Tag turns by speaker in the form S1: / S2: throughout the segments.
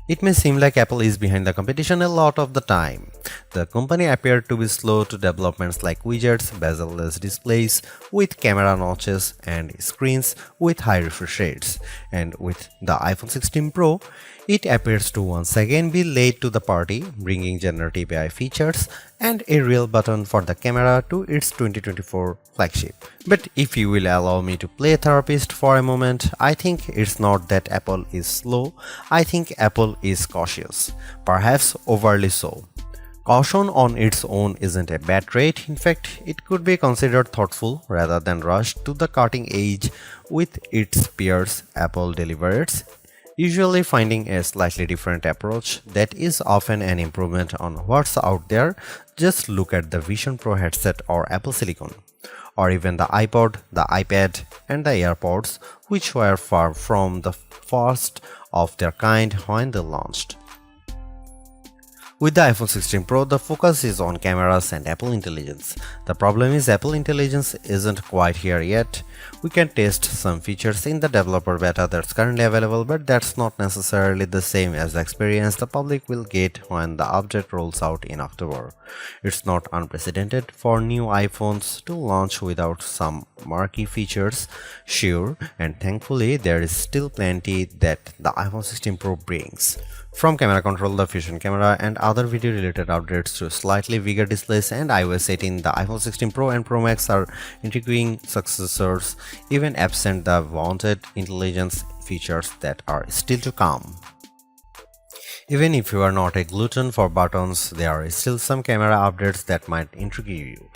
S1: It may seem like Apple is behind the competition a lot of the time. The company appeared to be slow to developments like widgets, bezel-less displays with camera notches and screens with high refresh rates. And with the iPhone 16 Pro, it appears to once again be late to the party, bringing generative AI features and a real button for the camera to its 2024 flagship. But if you will allow me to play therapist for a moment, I think it's not that Apple is slow, I think Apple is cautious, perhaps overly so. Caution on its own isn't a bad trait, in fact, it could be considered thoughtful rather than rushed to the cutting edge with its peers. Apple delivers, usually finding a slightly different approach that is often an improvement on what's out there. Just look at the Vision Pro headset or Apple Silicon, or even the iPod, the iPad, and the AirPods, which were far from the first of their kind when they launched. With the iPhone 16 Pro, the focus is on cameras and Apple Intelligence. The problem is Apple Intelligence isn't quite here yet. We can test some features in the developer beta that's currently available, but that's not necessarily the same as the experience the public will get when the update rolls out in October. It's not unprecedented for new iPhones to launch without some marquee features, sure, and thankfully there is still plenty that the iPhone 16 Pro brings. From camera control, the Fusion camera, and other video related updates to slightly bigger displays and iOS 18, the iPhone 16 Pro and Pro Max are intriguing successors, even absent the wanted intelligence features that are still to come. Even if you are not a glutton for buttons, there are still some camera updates that might intrigue you.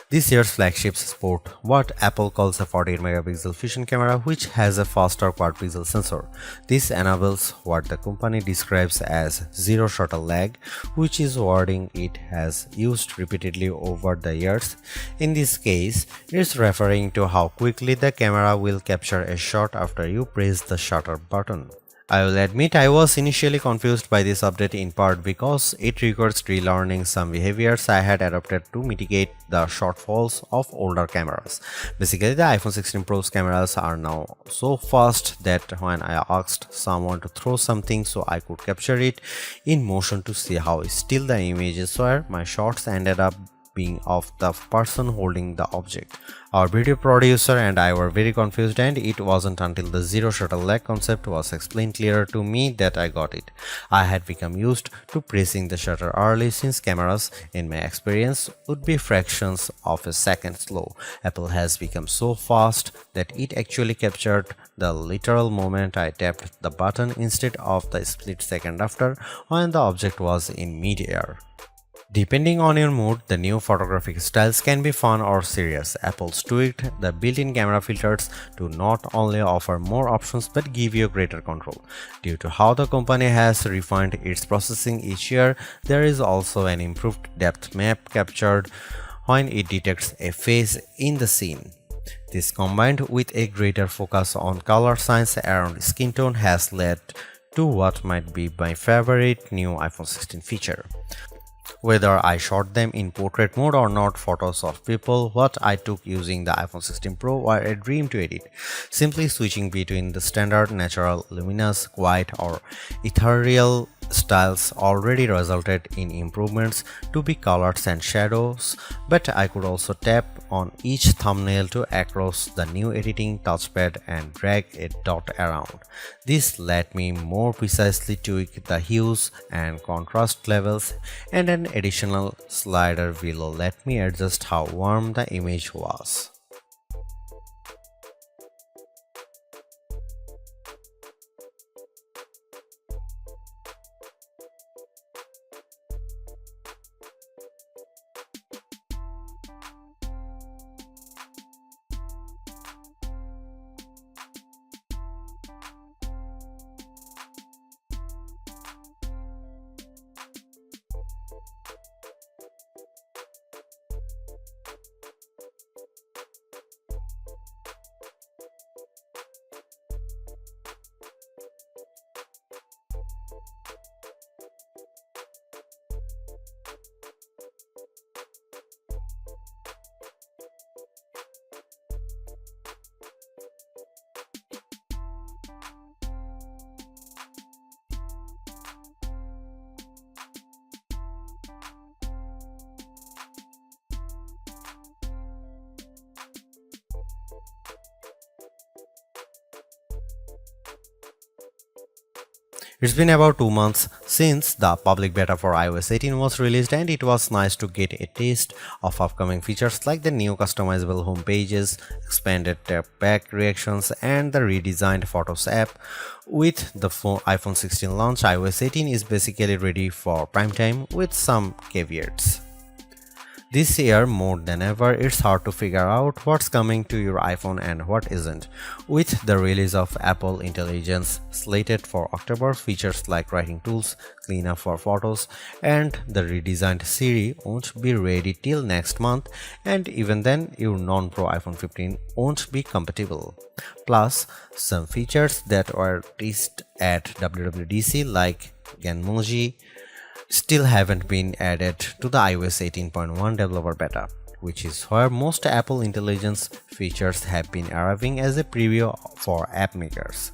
S1: This year's flagships sport what Apple calls a 48 megapixel Fusion camera, which has a faster quad pixel sensor. This enables what the company describes as zero shutter lag, which is wording it has used repeatedly over the years. In this case, it's referring to how quickly the camera will capture a shot after you press the shutter button. I will admit I was initially confused by this update, in part because it requires relearning some behaviors I had adopted to mitigate the shortfalls of older cameras. Basically, the iPhone 16 Pro's cameras are now so fast that when I asked someone to throw something so I could capture it in motion to see how still the images were, my shots ended up being of the person holding the object. Our video producer and I were very confused, and it wasn't until the zero shutter lag concept was explained clearer to me that I got it. I had become used to pressing the shutter early, since cameras, in my experience, would be fractions of a second slow. Apple has become so fast that it actually captured the literal moment I tapped the button instead of the split second after, when the object was in mid-air. Depending on your mood, the new photographic styles can be fun or serious. Apple's tweaked the built-in camera filters to not only offer more options but give you greater control. Due to how the company has refined its processing each year, there is also an improved depth map captured when it detects a face in the scene. This, combined with a greater focus on color science around skin tone, has led to what might be my favorite new iPhone 16 feature. Whether I shot them in portrait mode or not, photos of people what I took using the iPhone 16 Pro were a dream to edit. Simply switching between the standard, natural, luminous, quiet, or ethereal styles already resulted in improvements to be colors and shadows, but I could also tap on each thumbnail to access the new editing touchpad and drag a dot around. This let me more precisely tweak the hues and contrast levels, and an additional slider will let me adjust how warm the image was. It's been about 2 months since the public beta for iOS 18 was released, and it was nice to get a taste of upcoming features like the new customizable home pages, expanded tap back reactions, and the redesigned Photos app. With the iPhone 16 launch, iOS 18 is basically ready for prime time with some caveats. This year, more than ever, it's hard to figure out what's coming to your iPhone and what isn't. With the release of Apple Intelligence slated for October, features like writing tools, cleanup for photos, and the redesigned Siri won't be ready till next month, and even then, your non-Pro iPhone 15 won't be compatible. Plus, some features that were teased at WWDC like Genmoji still haven't been added to the iOS 18.1 developer beta, which is where most Apple Intelligence features have been arriving as a preview for app makers.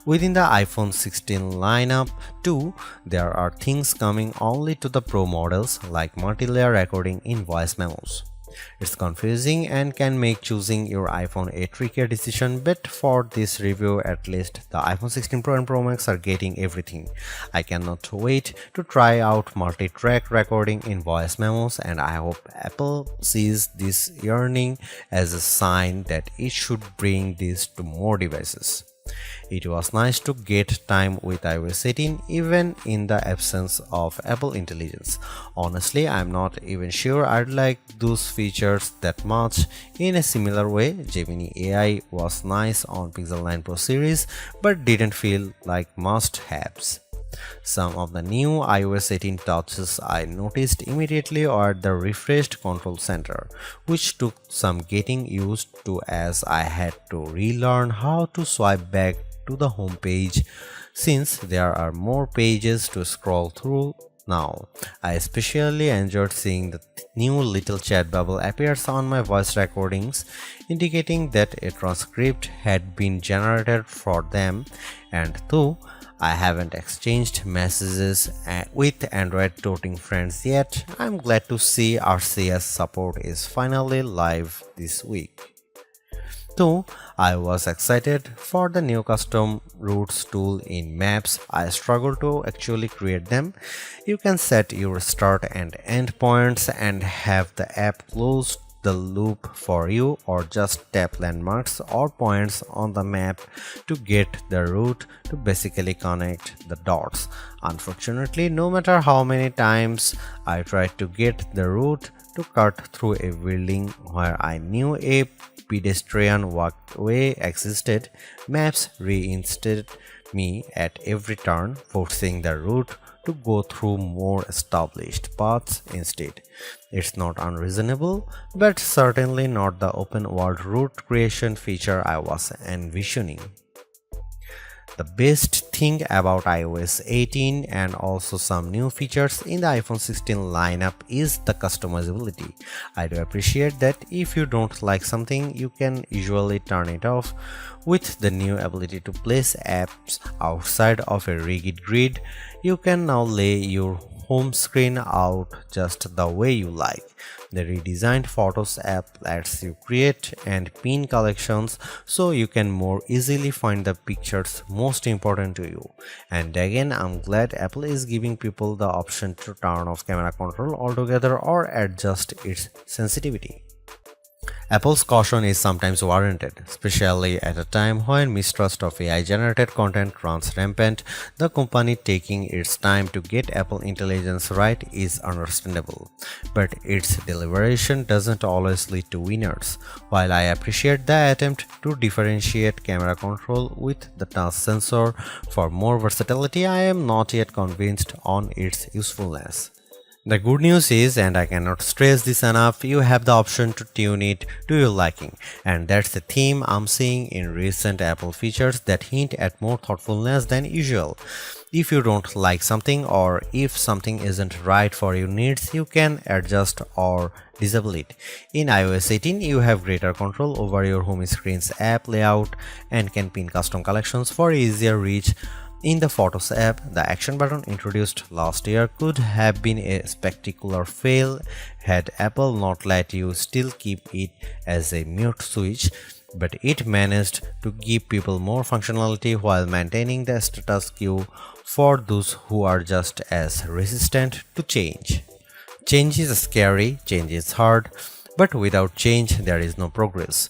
S1: Within the iPhone 16 lineup too, there are things coming only to the Pro models like multi-layer recording in voice memos. It's confusing and can make choosing your iPhone a trickier decision, but for this review at least the iPhone 16 Pro and Pro Max are getting everything. I cannot wait to try out multi-track recording in voice memos, and I hope Apple sees this yearning as a sign that it should bring this to more devices. It was nice to get time with iOS 18 even in the absence of Apple Intelligence. Honestly, I'm not even sure I'd like those features that much. In a similar way, Gemini AI was nice on Pixel 9 Pro series but didn't feel like must-haves. Some of the new iOS 18 touches I noticed immediately are the refreshed control center, which took some getting used to as I had to relearn how to swipe back to the home page since there are more pages to scroll through now. I especially enjoyed seeing the new little chat bubble appears on my voice recordings, indicating that a transcript had been generated for them, and though I haven't exchanged messages with Android toting friends yet, I'm glad to see RCS support is finally live this week. Though I was excited for the new custom routes tool in Maps, I struggle to actually create them. You can set your start and end points and have the app close the loop for you, or just tap landmarks or points on the map to get the route to basically connect the dots. Unfortunately, no matter how many times I tried to get the route to cut through a building where I knew a pedestrian walkway existed, Maps reinstated me at every turn, forcing the route to go through more established paths instead. It's not unreasonable, but certainly not the open world route creation feature I was envisioning. The best thing about iOS 18 and also some new features in the iPhone 16 lineup is the customizability. I do appreciate that if you don't like something, you can usually turn it off. With the new ability to place apps outside of a rigid grid, you can now lay your home screen out just the way you like. The redesigned Photos app lets you create and pin collections so you can more easily find the pictures most important to you. And again, I'm glad Apple is giving people the option to turn off camera control altogether or adjust its sensitivity. Apple's caution is sometimes warranted, especially at a time when mistrust of AI-generated content runs rampant. The company taking its time to get Apple Intelligence right is understandable, but its deliberation doesn't always lead to winners. While I appreciate the attempt to differentiate camera control with the touch sensor for more versatility, I am not yet convinced on its usefulness. The good news is, and I cannot stress this enough, you have the option to tune it to your liking, and that's the theme I'm seeing in recent Apple features that hint at more thoughtfulness than usual. If you don't like something, or if something isn't right for your needs, you can adjust or disable it. In iOS 18, you have greater control over your home screen's app layout and can pin custom collections for easier reach. In the Photos app, the action button introduced last year could have been a spectacular fail had Apple not let you still keep it as a mute switch. but it managed to give people more functionality while maintaining the status quo for those who are just as resistant to change. Change is scary, change is hard, but without change there is no progress.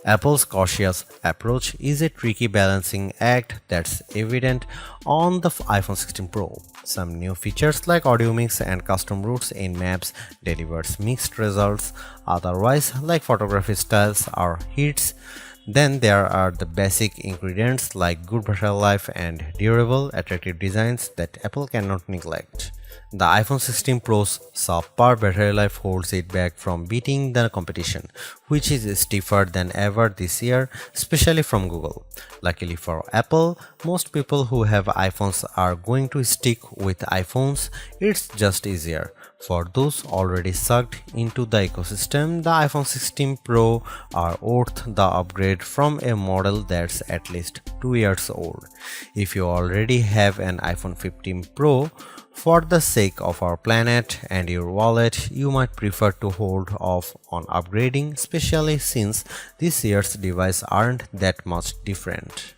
S1: Apple's cautious approach is a tricky balancing act that's evident on the iPhone 16 Pro. Some new features like audio mix and custom routes in maps delivers mixed results, otherwise like photography styles are hits. Then there are the basic ingredients like good battery life and durable, attractive designs that Apple cannot neglect. The iPhone 16 Pro's subpar battery life holds it back from beating the competition, which is stiffer than ever this year, especially from Google. Luckily for Apple, most people who have iPhones are going to stick with iPhones. It's just easier. For those already sucked into the ecosystem, the iPhone 16 Pro are worth the upgrade from a model that's at least 2 years old. If you already have an iPhone 15 Pro, for the sake of our planet and your wallet, you might prefer to hold off on upgrading, especially since this year's devices aren't that much different.